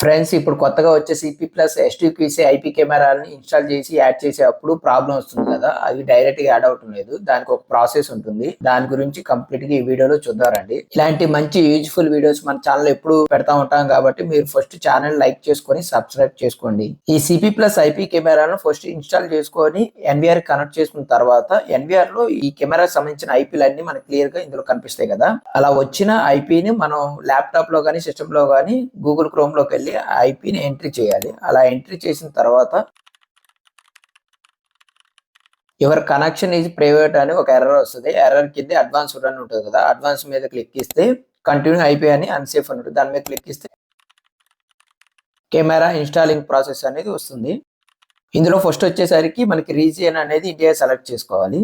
Friends ఇప్పుడు కొత్తగా వచ్చే సిపి ప్లస్ ఎస్టీక్యూసీ ఐపీ కెమెరాలని ఇన్స్టాల్ చేసి యాడ్ చేసేటప్పుడు ప్రాబ్లం వస్తుంది కదా, అది డైరెక్ట్ గా యాడ్ అవటం లేదు. దానికి ఒక ప్రాసెస్ ఉంటుంది. దాని గురించి కంప్లీట్ గా ఈ వీడియోలో చూద్దారండి. ఇలాంటి మంచి యూజ్ఫుల్ వీడియోస్ మన ఛానల్ ఎప్పుడు పెడతా ఉంటాం కాబట్టి మీరు ఫస్ట్ ఛానల్ లైక్ చేసుకొని సబ్స్క్రైబ్ చేసుకోండి. ఈ సిపి ప్లస్ ఐపీ కెమెరాలను ఫస్ట్ ఇన్స్టాల్ చేసుకొని ఎన్విఆర్ కనెక్ట్ చేసుకున్న తర్వాత ఎన్విఆర్ లో ఈ కెమెరా సంబంధించిన ఐపీలన్నీ మనకి క్లియర్ గా ఇందులో కనిపిస్తాయి కదా. అలా వచ్చిన ఐపీని మనం ల్యాప్టాప్ లో కానీ సిస్టమ్ లో కానీ గూగుల్ క్రోమ్ లోకి వెళ్ళి ఐపీని ఎంట్రీ చేయాలి. అలా ఎంట్రీ చేసిన తర్వాత యువర్ కనెక్షన్ ఈజ్ ప్రైవేట్ అని ఒక ఎర్రర్ వస్తుంది. ఎర్రర్ కింద అడ్వాన్స్డ్ అని ఉంటుంది కదా, అడ్వాన్స్ మీద క్లిక్ ఇస్తే కంటిన్యూ ఐపీ అని అన్సేఫ్ అని ఉంటుంది. దాని మీద క్లిక్ ఇస్తే కెమెరా ఇన్స్టాలింగ్ ప్రాసెస్ అనేది వస్తుంది. ఇందులో ఫస్ట్ వచ్చేసరికి మనకి రీజియన్ అనేది ఇండియా సెలెక్ట్ చేసుకోవాలి.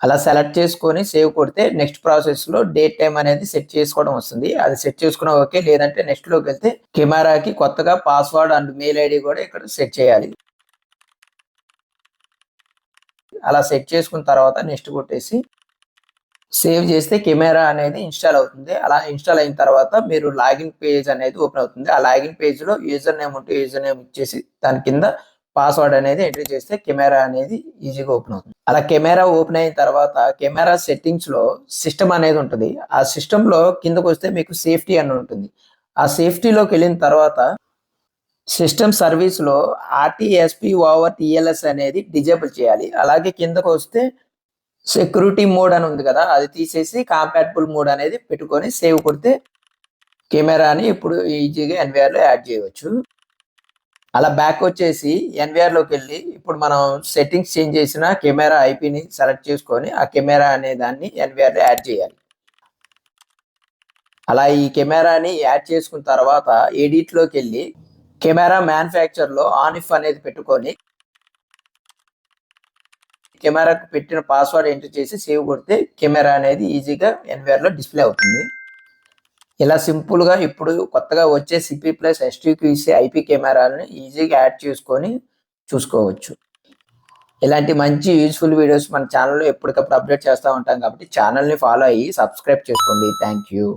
అలా సెలెక్ట్ చేసుకొని సేవ్ కొడితే నెక్స్ట్ ప్రాసెస్ లో డేట్ టైం అనేది సెట్ చేసుకోవడం వస్తుంది. అది సెట్ చేసుకున్నా ఓకే, లేదంటే నెక్స్ట్ లోకి వెళ్తే కెమెరాకి కొత్తగా పాస్వర్డ్ అండ్ మెయిల్ ఐడి కూడా ఇక్కడ సెట్ చేయాలి. అలా సెట్ చేసుకున్న తర్వాత నెక్స్ట్ కొట్టేసి సేవ్ చేస్తే కెమెరా అనేది ఇన్స్టాల్ అవుతుంది. అలా ఇన్స్టాల్ అయిన తర్వాత మీరు లాగిన్ పేజ్ అనేది ఓపెన్ అవుతుంది. ఆ లాగిన్ పేజ్ లో యూజర్ నేమ్ ఉంటే యూజర్ నేమ్ ఇచ్చేసి దాని కింద పాస్వర్డ్ అనేది ఎంట్రీ చేస్తే కెమెరా అనేది ఈజీగా ఓపెన్ అవుతుంది. అలా కెమెరా ఓపెన్ అయిన తర్వాత కెమెరా సెట్టింగ్స్ లో సిస్టమ్ అనేది ఉంటుంది. ఆ సిస్టమ్ లో కిందకు వస్తే మీకు సేఫ్టీ అని ఉంటుంది. ఆ సేఫ్టీలోకి వెళ్ళిన తర్వాత సిస్టమ్ సర్వీస్ లో ఆర్టీఎస్పి ఓవర్ టిఎల్ఎస్ అనేది డిజేబుల్ చేయాలి. అలాగే కిందకు వస్తే సెక్యూరిటీ మోడ్ అని ఉంది కదా, అది తీసేసి కాంపాటబుల్ మోడ్ అనేది పెట్టుకొని సేవ్ కొడితే కెమెరాని ఇప్పుడు ఈజీగా ఎన్విఆర్ లో యాడ్ చేయవచ్చు. అలా బ్యాక్ వచ్చేసి ఎన్విఆర్ లోకి వెళ్ళి ఇప్పుడు మనం సెట్టింగ్స్ చేంజ్ చేసిన కెమెరా ఐపీని సెలెక్ట్ చేసుకొని ఆ కెమెరా అనే దాన్ని ఎన్విఆర్ లో యాడ్ చేయాలి. అలా ఈ కెమెరాని యాడ్ చేసుకున్న తర్వాత ఎడిట్ లోకి వెళ్ళి కెమెరా మ్యానుఫ్యాక్చర్ లో ఆన్ ఇఫ్ అనేది పెట్టుకొని కెమెరాకు పెట్టిన పాస్వర్డ్ ఎంటర్ చేసి సేవ్ కొడితే కెమెరా అనేది ఈజీగా ఎన్విఆర్ లో డిస్ప్లే అవుతుంది. ఇలా సింపుల్ గా ఇప్పుడు కొత్తగా వచ్చే సిపి ప్లస్ ఎస్టీక్యూసీ ఐపీ కెమెరాలను ఈజీగా యాడ్ చేసుకొని చూసుకోవచ్చు. ఇలాంటి మంచి యూజ్ఫుల్ వీడియోస్ మన ఛానల్లో ఎప్పటికప్పుడు అప్డేట్ చేస్తూ ఉంటాం కాబట్టి ఛానల్ని ఫాలో అయ్యి సబ్స్క్రైబ్ చేసుకోండి. Thank you.